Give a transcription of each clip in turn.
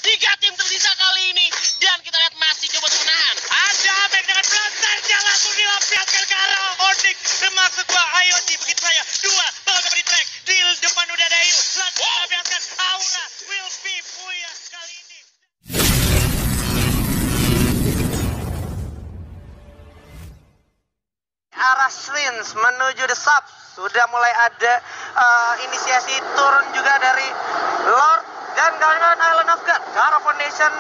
tiga tim tersisa kali ini. Dan kita lihat masih coba untuk menahan. Ada Amek dengan blontarnya langsung dilampiaskan ke arah Onyx. Maksud gua IoT begitu saja. Dua, bakal dapat di track. Di depan udah ada Ayu. Langsung dilampiaskan Aura. Will be Puya kali ini. Arah Shrins menuju The Sub sudah mulai ada inisiasi turun juga dari Lord dan kawan-kawan Island of God, Garo Foundation,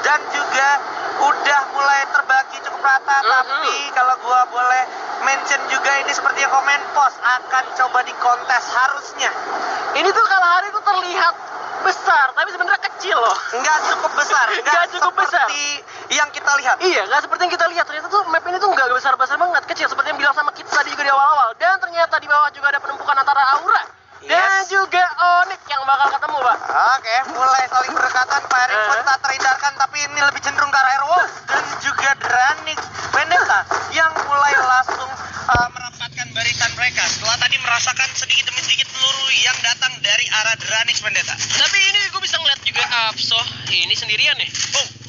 dan juga udah mulai terbagi cukup rata. Tapi kalau gua boleh mention juga ini sepertinya komen pos akan coba dikontes harusnya. Ini tuh kalau hari itu terlihat besar, tapi sebenarnya kecil loh. Nggak cukup besar, Nggak cukup besar. seperti yang kita lihat. Iya, nggak seperti yang kita lihat. Ternyata tuh map ini tuh nggak besar-besar banget, kecil seperti yang bilang sama kita tadi juga di awal-awal. Dan ternyata di bawah juga ada penumpukan antara Aura dan juga Onyx yang bakal ketemu, Pak. Oke, mulai saling berdekatan. Firing shot tak terhindarkan, tapi ini lebih cenderung ke arah Airwolf dan juga Dranix Vendetta yang mulai langsung merapatkan barisan mereka setelah tadi merasakan sedikit demi sedikit peluru yang datang dari arah Dranix Vendetta. Tapi ini gue bisa ngeliat juga Apso ini sendirian nih.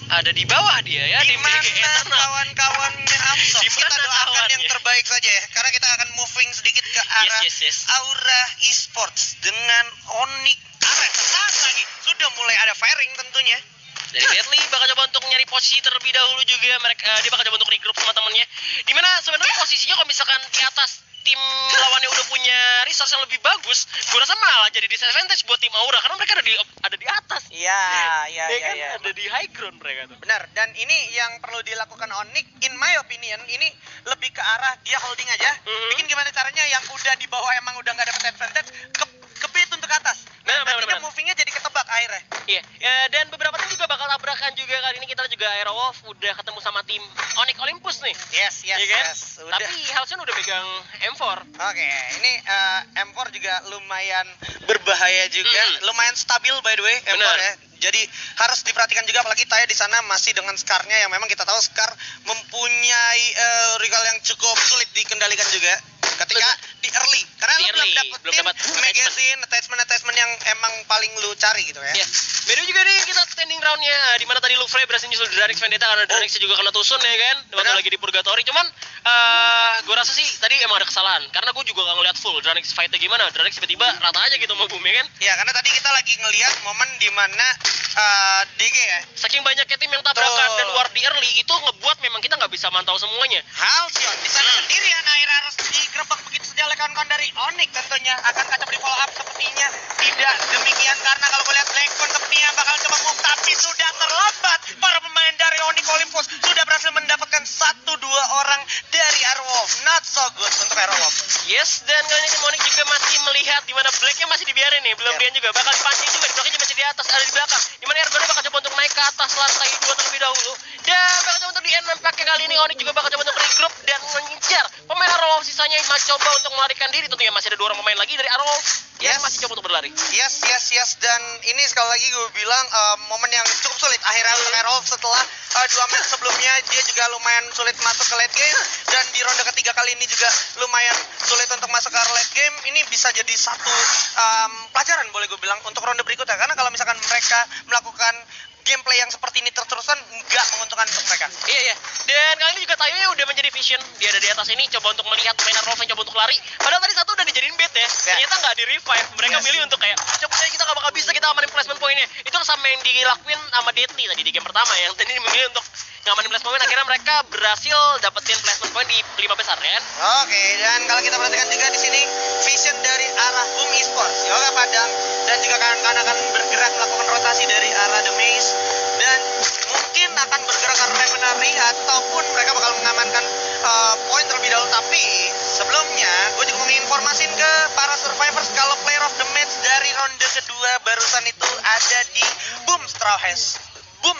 Ada di bawah dia ya, Di di mana Eternal. kawan-kawannya Amso? Di Kita mana doakan yang kawannya? terbaik saja ya, karena kita akan moving sedikit ke arah Yes. Aura Esports dengan Onyx. Saat lagi sudah mulai ada firing tentunya. Dari Deadly bakal coba untuk nyari posisi terlebih dahulu juga. Dia bakal coba untuk regroup sama temennya. Dimana sebenarnya posisinya kalau misalkan di atas tim lawannya udah punya resource yang lebih bagus, gue rasa malah jadi disadvantage buat tim Aura karena mereka ada di atas. Iya. Ada di high ground mereka tuh. Benar, dan ini yang perlu dilakukan Onyx, in my opinion, ini lebih ke arah dia holding aja. Bikin gimana caranya yang udah di bawah emang udah nggak dapet advantage, kebit untuk atas. Nantinya movingnya jadi ketebak akhirnya. Iya, dan beberapa tim juga bakal tabrakan juga kali ini. Kita juga Aerowolf udah ketemu sama tim Onyx Olympus nih. Yes. Iya kan? Udah. Tapi Halcyon udah pegang M4. Oke, ini M4 juga lumayan berbahaya juga, lumayan stabil by the way M4 Benar. ya. Jadi harus diperhatikan juga, apalagi Taya di sana masih dengan Scar-nya yang memang kita tahu Scar mempunyai recoil yang cukup sulit dikendalikan juga ketika di early, karena Di lu early, belum belum dapetin dapat magazine attachment yang emang paling lu cari gitu ya. Iya. Beda juga nih kita standing round-nya, di mana tadi Lufrey berhasil nyusul Dranix Vendetta karena Dranix juga kena tusun ya kan, waktu lagi di Purgatory. Cuman gue rasa sih tadi emang ada kesalahan karena gue juga gak ngeliat full Dranix fight-nya gimana. Dranix tiba-tiba rata aja gitu sama Boom ya kan. Ya, karena tadi kita lagi ngelihat momen di mana DG ya. Saking banyaknya tim yang tabrakan dan war di early itu ngebuat memang kita nggak bisa mantau semuanya. Halcyon di sana sendirian akhirnya harus digerebek begitu saja oleh kawan-kawan dari Onyx, tentunya akan kacau di follow up sepertinya tidak demikian, karena kalau gue lihat Blackcon sepertinya bakal coba move tapi sudah terlambat. Para pemain dari Onyx Olympus sudah berhasil mendapatkan 1-2 orang dari Airwolf. Not so good untuk Airwolf. Yes, dan kali ini tim Onyx juga masih melihat di mana Blacknya masih dibiarin nih, belum dia juga bakal dipancing juga, di belakangnya masih di atas, ada di belakang. Di mana Ergonnya bakal coba untuk naik ke atas lantai 2 terlebih dahulu. Dan bakal coba untuk di end pakai kali ini Onyx juga bakal coba untuk regroup dan mengejar pemain Arrow sisanya yang masih coba untuk melarikan diri. Tentunya masih ada 2 orang pemain lagi dari Arrow yang masih coba untuk berlari. Yes, dan ini sekali lagi gue bilang momen yang cukup sulit akhirnya untuk Airwolf setelah 2 match sebelumnya dia juga lumayan sulit masuk ke late game, dan di ronde ketiga kali ini juga lumayan sulit untuk masuk ke late game. Ini bisa jadi satu pelajaran boleh gue bilang untuk ronde berikutnya, karena kalau misalkan mereka melakukan gameplay yang seperti ini terus-terusan nggak menguntungkan untuk mereka. Iya. Dan kali ini juga Tayonya udah menjadi vision. Dia ada di atas ini coba untuk melihat main Arrow yang coba untuk lari. Padahal tadi satu udah dijadiin bait ya. Ternyata nggak di revive. Mereka milih untuk kayak coba kita nggak bakal bisa, kita amanin placement pointnya. Itu sama yang dilakuin sama Deadly tadi di game pertama, yang tadi memilih untuk ngamanin placement point. Akhirnya mereka berhasil dapetin placement point di 5 besar ya. Oke, dan kalau kita perhatikan juga di sini vision dari arah Boom Esports, Yoga Padang, dan juga kawan-kawan akan bergerak melakukan rotasi dari arah The Maze, dan mungkin akan bergerak ke arah Revenary ataupun mereka bakal mengamankan poin terlebih dahulu. Tapi sebelumnya gue juga mau informasin ke para survivors kalau player of the match dari ronde kedua barusan itu ada di Boom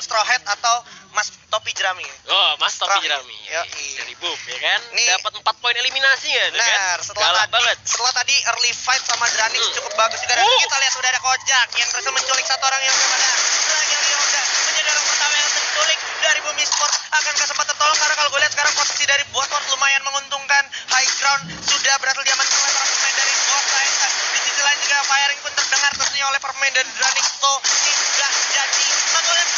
Straw Hat atau Mas Topi Jerami. Oh, Mas Topi Jerami. Dari Boom ya kan. Dapat 4 poin eliminasi ya, kan? Setelah tadi early fight sama Dranix cukup bagus juga, dan kita lihat sudah ada Kojak yang berhasil menculik satu orang yang berbeda. Lagi Ryoga menjadi orang pertama yang terculik dari Boom Esports. Akankah sempat tertolong, karena kalau gue lihat sekarang posisi dari Botward lumayan menguntungkan. High ground sudah berhasil diamankan oleh para pemain dari Botward. Di sisi lain juga firing pun terdengar tentunya oleh pemain dari Dranix. So ini sudah jadi satu yang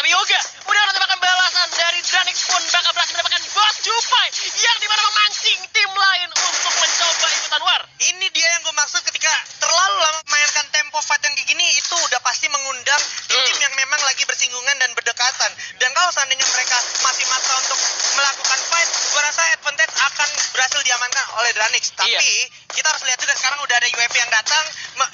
Ryoga. Udah ada tembakan balasan dari Dranix pun bakal berhasil mendapatkan Boss Jupai yang dimana memancing tim lain untuk mencoba ikutan war. Ini dia yang gue maksud ketika terlalu lama memainkan tempo fight yang kayak gini, itu udah pasti mengundang tim-tim yang memang lagi bersinggungan dan berdekatan. Dan kalau seandainya mereka masih maksa untuk melakukan fight, gue rasa advantage akan berhasil diamankan oleh Dranix. Tapi kita harus lihat juga sekarang udah ada UAV yang datang.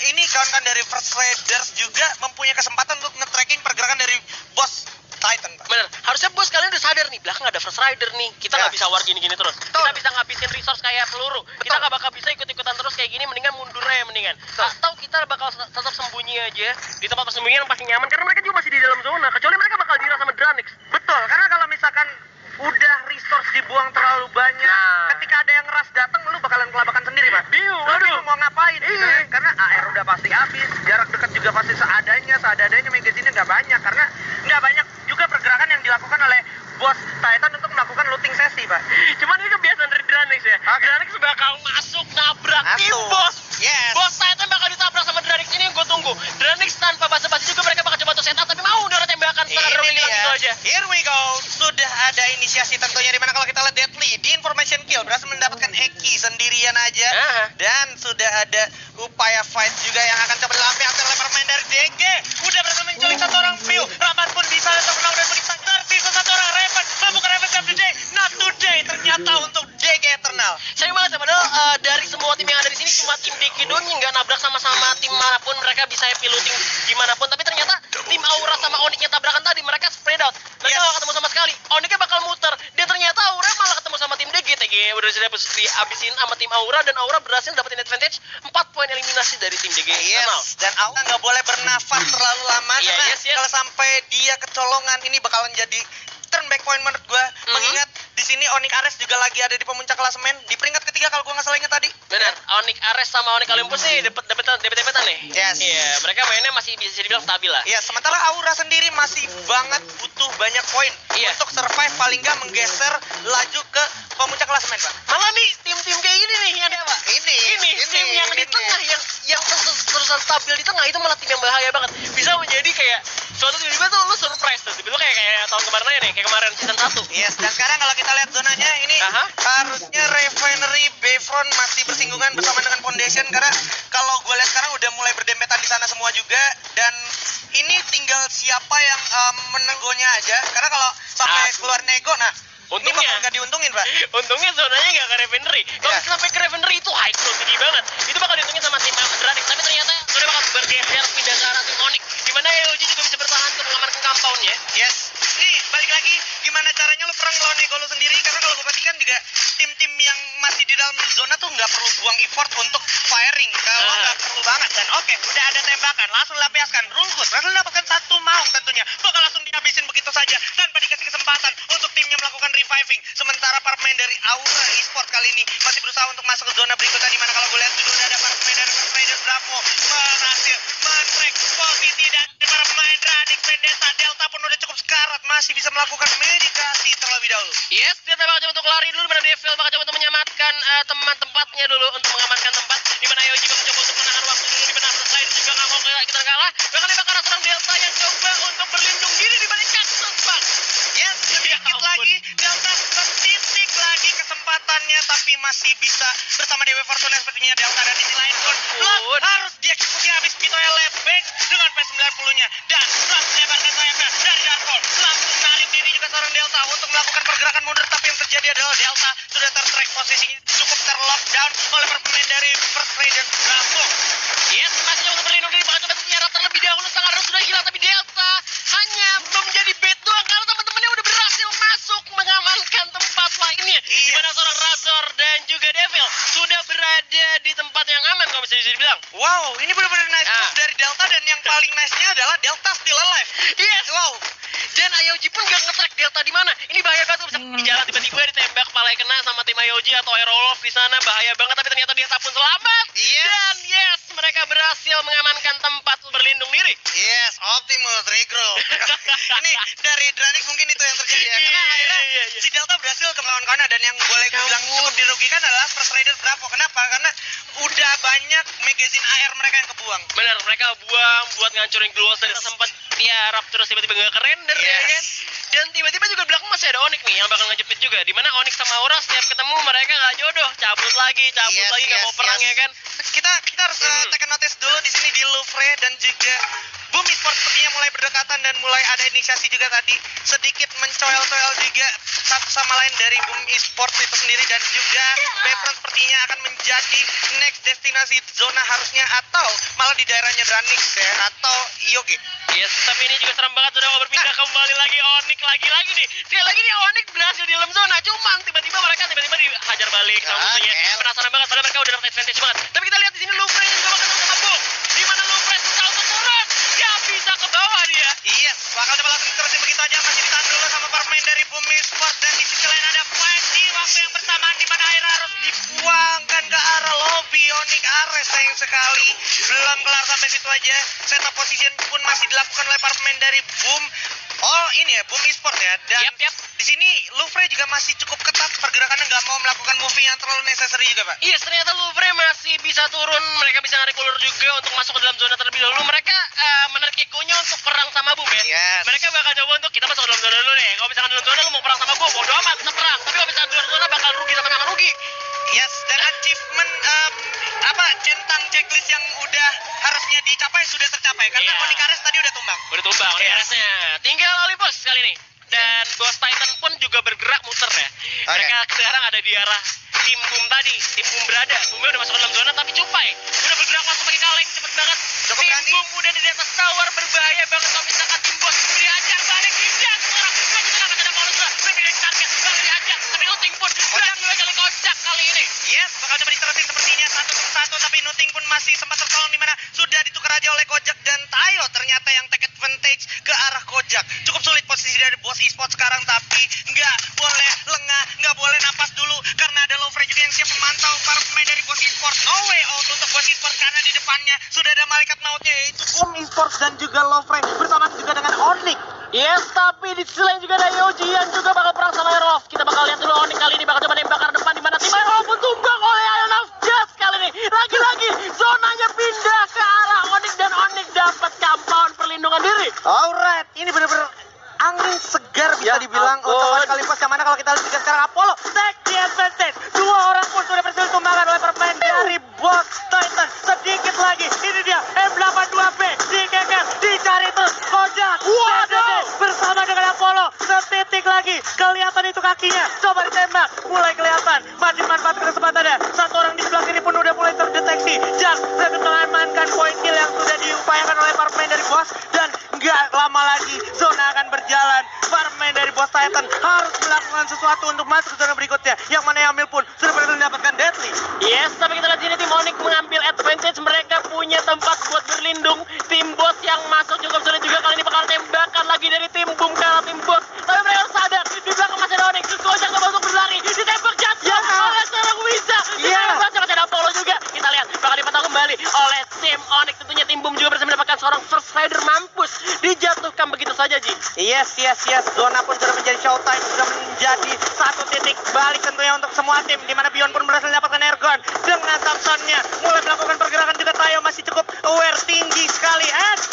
Ini kawan-kawan dari First Raiders juga mempunyai kesempatan untuk nge-tracking pergerakan dari Boss Titan, Pak. Bener, harusnya bos kalian udah sadar nih, belakang ada First Rider nih. Kita nggak bisa war gini-gini terus. Kita bisa ngabisin resource kayak peluru. Kita nggak bakal bisa ikut-ikutan terus kayak gini, mendingan mundur aja mendingan. Atau kita bakal tetap sembunyi aja di tempat persembunyian yang pasti nyaman, karena mereka juga masih di dalam zona. Kecuali mereka bakal dirasa sama Dranix. Betul, karena kalau misalkan udah resource dibuang terlalu banyak, ketika ada yang rush datang, lu bakalan kelabakan sendiri, Pak. Bingung, Lu mau ngapain gitu kan? Karena AR udah pasti habis, jarak dekat juga pasti seadanya magazine-nya nggak banyak, karena nggak banyak juga pergerakan yang dilakukan oleh Boss Titan untuk melakukan looting sesi, Pak. Cuman ini kebiasaan dari Dranix ya. Dranix bakal masuk nabrak tim bos. Yes. Bos Titan bakal ditabrak sama Dranix, ini yang gue tunggu. Dranix tanpa basa-basi juga mereka bakal coba untuk setup, tapi mau udah tembakan sangat Ini rugi gitu aja. Here we go. Sudah ada inisiasi tentunya, dimana kalau kita lihat Deadly di information kill berhasil mendapatkan Eki sendirian aja. Dan sudah ada upaya fight juga yang akan coba dilampiaskan oleh pemain dari DG. Udah berhasil menculik satu orang view. Raman pun bisa terkenal dan menikmati. Tersisa satu orang Raven. Membuka Raven of the day. Not today ternyata untuk DG Eternal. Sayang banget ya, padahal dari semua tim yang ada di sini cuma tim DG doang yang nggak nabrak sama-sama tim manapun. Mereka bisa happy looting dimanapun, tapi ternyata tim Aura sama Onyx yang tabrakan tadi mereka spread out. Mereka nggak ketemu sama sekali. Onyxnya bakal muter dan ternyata Aura malah ketemu sama tim DG. TG udah dihabisin sama tim Aura dan Aura berhasil dapetin advantage 4 poin eliminasi dari tim DG. Yes, dan Aura nggak boleh bernafas terlalu lama karena kalau sampai dia kecolongan ini bakalan jadi turn back point menurut gue. Mengingat di sini Onyx Ares juga lagi ada di pemuncak klasemen di peringkat ketiga kalau gue nggak salah ingat tadi. Benar, Onyx Ares sama Onyx Olympus sih debet-debetan nih. Yes. Iya, mereka mainnya masih bisa dibilang stabil lah. Iya, sementara Aura sendiri masih banget butuh banyak poin untuk survive, paling nggak menggeser laju ke pemuncak klasemen, Pak. Malah nih tim-tim kayak gini nih yang Pak. Ini tim yang di tengah yang terusan stabil di tengah itu malah tim yang bahaya banget. Bisa menjadi kayak suatu tiba-tiba tuh lu surprise tuh. Tiba-tiba kayak tahun kemarin aja nih, kayak kemarin season 1. Yes, dan sekarang kalau kita lihat zonanya ini harusnya Refinery Bayfront masih bersinggungan bersama dengan Foundation, karena kalau gue lihat sekarang udah mulai berdempetan di sana semua juga, dan ini tinggal siapa yang menegonya aja, karena kalau sampai keluar nego, nah untungnya ini bakal nggak diuntungin, Pak. Untungnya zonanya nggak ke Refinery. Kalau sampai ke Refinery itu high ground tinggi banget. Itu bakal diuntungin sama tim Dranix, tapi ternyata zona bakal bergeser pindah ke arah tim Onyx, dimana LG juga bisa bertahan untuk mengamankan compound-nya. Yes. Nih, balik lagi gimana caranya lu perang melawan ego lu sendiri, karena kalau gue perhatikan juga tim-tim yang masih di dalam zona tuh nggak perlu buang effort untuk firing, kalau nggak perlu banget. Dan oke, udah ada tembakan, langsung lampiaskan. Rungkut langsung dapatkan satu maung, tentunya bakal langsung dihabisin begitu saja tanpa dikasih kesempatan untuk timnya melakukan reviving. Sementara para pemain dari Aura Esport kali ini masih berusaha untuk masuk ke zona berikutnya, dimana kalau gue lihat juga udah ada para pemain dari Raiders Bravo berhasil men-track posisi, dan para pemain Dranix, Vendetta, Delta pun udah cukup sekarat, masih bisa melakukan meditasi terlebih dahulu. Yes, dia bakal coba untuk lari dulu, dimana Devil bakal coba untuk menyamatkan tempatnya dulu untuk mengamankan tempat, dimana Yoji bakal coba untuk menahan waktu dulu, dimana Side juga nggak mau kita kalah, bakal nembak arah seorang Delta yang coba untuk berlindung diri di balik Cactus, Pak. Yes, sedikit lagi Delta tertitik lagi kesempatannya, tapi masih bisa bersama Dewi Fortuna sepertinya Delta, dan di sisi lain pun harus dieksekusi habis begitu ya, lebeng dengan P90-nya, dan langsung menyebarkan sayapnya dari Darkhold, langsung narik diri juga seorang Delta untuk melakukan pergerakan mundur, tapi yang terjadi adalah Delta sudah tertrack posisinya, cukup terlockdown oleh pemain dari First Raiders Bravo. Yes, masih coba untuk berlindung diri, bakal coba untuk menyerap terlebih dahulu, sangat harus sudah hilang, tapi Delta hanya belum jadi bait doang, karena teman-temannya udah berhasil masuk mengamankan tempat lainnya, di mana seorang Razor dan juga Devil sudah berada di tempat yang aman, kalau bisa dibilang. Wow, ini benar-benar nice move dari Delta, dan yang paling nice-nya adalah Delta still alive. Yes, wow. Dan IOG pun gak nge-track Delta di mana. Ini bahaya banget, bisa di jalan tiba-tiba ditembak, kepala kena sama tim IOG atau Aerolof di sana, bahaya banget, tapi ternyata Delta pun selamat. Dan yes, mereka berhasil mengamankan tempat berlindung diri. Yes, Optimus regroup. Ini dari Dranix mungkin itu yang terjadi ya. Karena akhirnya si Delta berhasil ke melawan kanan, dan yang boleh gue bilang cukup dirugikan adalah First Raiders Bravo. Kenapa? Karena udah banyak magazine AR mereka yang kebuang. Benar, mereka buang buat ngancurin Glowstone, sempat tiarap terus tiba-tiba nggak kerender ya kan. Dan tiba-tiba juga belakang masih ada Onyx nih yang bakal ngejepit juga. Dimana Onyx sama Aura setiap ketemu mereka nggak jodoh, cabut lagi nggak mau perang ya kan. Kita harus take notice dulu di sini di Louvre dan juga Boom Esports sepertinya mulai berdekatan dan mulai ada inisiasi juga tadi, sedikit mencoel-coel juga satu sama lain dari Boom Esports itu sendiri, dan juga Bayfront sepertinya akan menjadi next destinasi zona harusnya, atau malah di daerahnya Dranix ya, atau Yogi. Yes, tapi ini juga serem banget sudah mau berpindah kembali lagi Onyx lagi nih. Sekali lagi nih Onyx berhasil di dalam zona, cuman tiba-tiba mereka dihajar balik sama musuhnya. Penasaran banget padahal mereka udah dapat advantage banget. Tapi kita lihat di sini Louvre yang juga bakal sama Boom. Di mana Louvre susah untuk turun. Ya bisa ke bawah dia. Yes, bakal coba langsung diterusin begitu aja, masih ditahan dulu sama para pemain dari Boom Esports, dan di sisi lain ada fight di waktu yang bersamaan di mana air harus dibuangkan ke arah lobby. Onyx Ares sayang sekali belum kelar sampai situ aja. Setup position pun masih dilakukan oleh para pemain dari Boom. Oh ini ya Boom Esports ya, dan Yap. di sini Louvre juga masih cukup ketat pergerakannya, nggak mau melakukan moving yang terlalu necessary juga Pak. Yes, ternyata Louvre masih bisa turun. Mereka bisa narik ulur juga untuk masuk ke dalam zona terlebih dahulu. Mereka menarik egonya untuk perang sama Boom ya. Yes. Mereka bakal coba untuk kita masuk ke dalam zona dulu nih. Kalau misalkan dalam zona lu mau perang sama gue, bodo amat, kita perang. Tapi kalau misalkan di luar zona bakal rugi sama-sama rugi. Yes, dan achievement centang checklist yang udah harusnya dicapai sudah tercapai karena Onyx Ares tadi udah tumbang. Udah tumbang Onyx Aresnya. Tinggal Olympus kali ini. Dan Boss Titan pun juga bergerak muter ya. Mereka sekarang ada di arah tim Boom tadi. Tim Boom berada. Boomnya udah masuk ke dalam zona tapi Cupai udah bergerak langsung pakai kaleng cepet banget. Tim Boom udah di atas tower, berbahaya banget kalau misalkan tim Boss dihajar balik. Dihajar orang. Masih tenang ada Paulus lah. Berbeda target. Bakal dihajar. Tapi Nuting pun berhasil kali kocak kali ini. Yes, bakal coba diterusin sepertinya satu, tapi Nuting pun masih sempat tertolong di mana sudah ditukar aja oleh Kojak, dan Tayo ternyata yang take advantage ke arah Kojak. Cukup sulit posisi dari Boss Esports sekarang, tapi nggak boleh lengah, nggak boleh napas dulu karena ada Louvre juga yang siap memantau para pemain dari Boss Esports. No way out untuk Boss Esports karena di depannya sudah ada malaikat mautnya yaitu Boom Esports dan juga Louvre bersama juga dengan Onyx. Yes, tapi di sisi lain juga ada Yoji yang juga bakal perang sama Aerof. Kita bakal lihat dulu Onyx kali ini bakal coba nembak ke depan, di mana tim Aerof pun tumbang oleh Iron of Just kali ini. Lagi-lagi zonanya pindah ke arah Onyx dan Onyx dapat compound perlindungan diri. Alright, ini benar-benar angin segar bisa dibilang untuk Onyx Olympus, yang mana kalau kita lihat juga sekarang Apollo take the advantage. Dua orang pun sudah berhasil tumbangkan oleh pemain dari Boss Titan. Sedikit lagi, ini dia M82B dikeker, dicari terus Kojak. Waduh, bersama dengan Apollo, setitik lagi kelihatan itu kakinya, coba ditembak, mulai kelihatan dimanfaatkan kesempatannya. Satu orang di sebelah kiri pun udah mulai terdeteksi. Jack sudah mengamankan poin kill yang sudah diupayakan oleh para pemain dari Boss, dan nggak lama lagi zona akan berjalan. Para pemain dari Boss Titan harus melakukan sesuatu untuk masuk ke zona berikutnya, yang mana Yamil pun sudah berhasil mendapatkan deadly. Yes, tapi kita lihat sini tim Onyx mengambil advantage. Mereka punya tempat buat berlindung. Tim Boss yang masuk cukup sulit juga kali ini, bakal tembakan lagi dari tim Boom ke arah tim Boss. Tapi mereka harus sadar di belakang masih ada Onyx. Kojak gak masuk berlari, ditembak jatuh oleh seorang Wiza. Ditembak jangan ada Apollo juga. Kita lihat bakal dipantau kembali oleh tim Onyx. Tentunya tim Boom juga berhasil mendapatkan seorang first rider mampus, dijatuhkan begitu saja Ji. Yes. Zona pun sudah menjadi showtime, sudah menjadi satu titik balik tentunya untuk semua tim, di mana Bion pun berhasil mendapatkan airgun dengan Samsonnya, mulai melakukan pergerakan juga. Tayo masih cukup aware, tinggi sekali,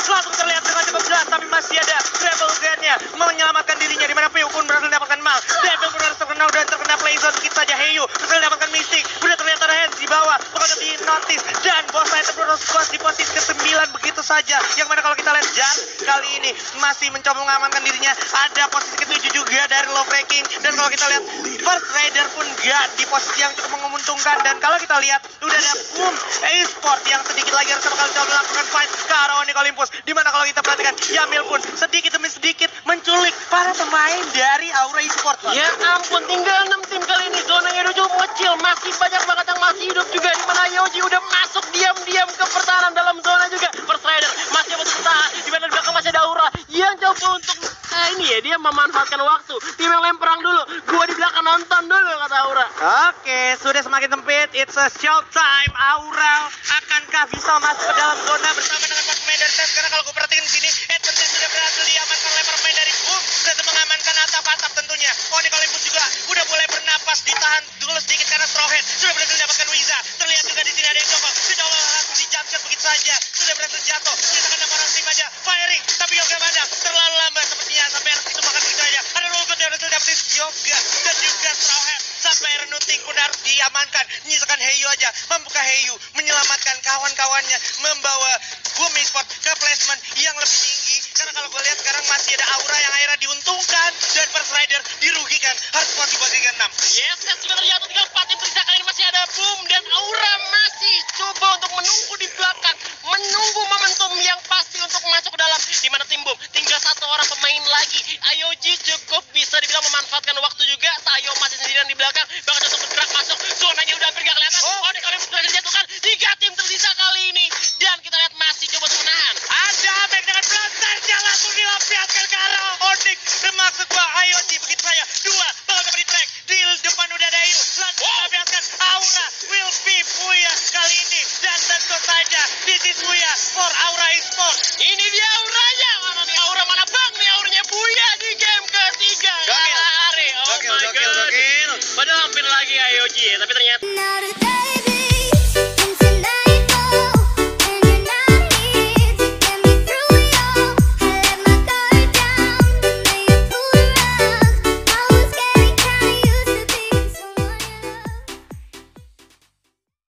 langsung terlihat dengan cukup jelas, tapi masih ada Rebel Gun-nya menyelamatkan dirinya, di mana Piu pun berhasil mendapatkan mal. Devil pun harus terkena dan terkena playzone. Kita saja Heyu berhasil mendapatkan Mystic, udah terlihat ada hands di bawah, pokoknya di notice, dan Boss Titan terus di posisi ke-9 begitu saja, yang mana kalau kita lihat Jan kali ini masih mencoba mengamankan dirinya. Ada posisi ke-7 juga dari Louvre King, dan kalau kita lihat First Rider pun gak di posisi yang cukup menguntungkan. Dan kalau kita lihat udah ada Boom Esports yang sedikit lagi harus bakal coba melakukan fight ke arah Onyx Olympus, di mana kalau kita perhatikan Yamil pun sedikit demi sedikit menculik para pemain dari Aura Esports. Ya ampun, tinggal 6 tim kali ini. Zonanya udah cukup kecil, masih banyak banget yang masih hidup juga, di mana Yoji udah masuk diam-diam ke pertahanan dalam zona juga. First Rider masih untuk bertahan, di mana di belakang masih ada Aura yang coba untuk ini ya, dia memanfaatkan waktu. Tim yang lem perang dulu, gua di belakang nonton dulu, kata Aura. Oke, sudah semakin sempit. It's a showtime. Aura akankah bisa masuk ke dalam zona bersama dengan pemain dari TES? Karena kalau gue perhatiin di sini, advantage sudah berhasil diamankan oleh pemain dari Boom, sudah mengamankan atap-atap tentunya. Onyx Olympus juga udah mulai bernapas, ditahan dulu sedikit karena Strawhead sudah berhasil mendapatkan Wiza. Terlihat juga di sini ada yang coba langsung di jump shot begitu saja, sudah berhasil jatuh. Kita akan 6 orang tim aja. firing, tapi Yoga Madang terlalu lambat sepertinya sampai itu makan begitu aja. Ada Rogut yang sudah dapetin Yoga dan juga Straw Hat sampai Renuting pun harus diamankan. Menyisakan Heyu aja, membuka Heyu, menyelamatkan kawan-kawannya, membawa Boom Esport ke placement yang lebih tinggi. Karena kalau gue lihat sekarang masih ada Aura yang akhirnya diuntungkan dan First Rider dirugikan, harus masih bagikan 6. Yes, set sudah terjatuh tinggal 4 tim tersisa. Kali ini masih ada Boom dan Aura masih coba untuk menunggu di belakang, menunggu momentum yang pasti untuk masuk ke dalam. Di mana tim Boom tinggal 1 orang pemain lagi. Ayoji cukup bisa dibilang memanfaatkan waktu juga. Tayo masih sendirian di belakang, bahkan untuk bergerak masuk. Zonanya udah hampir gak kelihatan. Onyx kali ini sudah dijatuhkan. 3 tim tersisa kali ini dan kita lihat masih coba untuk menahan. Ada Amek dengan pelontarnya langsung dilampiaskan ke arah Onyx. Bermaksud gua Ayoji begitu saja. 2 bakal dapat di track. Di depan udah ada Ayu. Langsung dilampiaskan Aura will be Buya kali ini. Dan tentu saja this is Buya for Aura Esports. Ini dia auranya. Mana nih aura, mana bang nih auranya Buya di game ketiga. Gokil. Hari. Oh Gokil, my gokil, god. gokil. Padahal hampir lagi Ayoji ya, tapi ternyata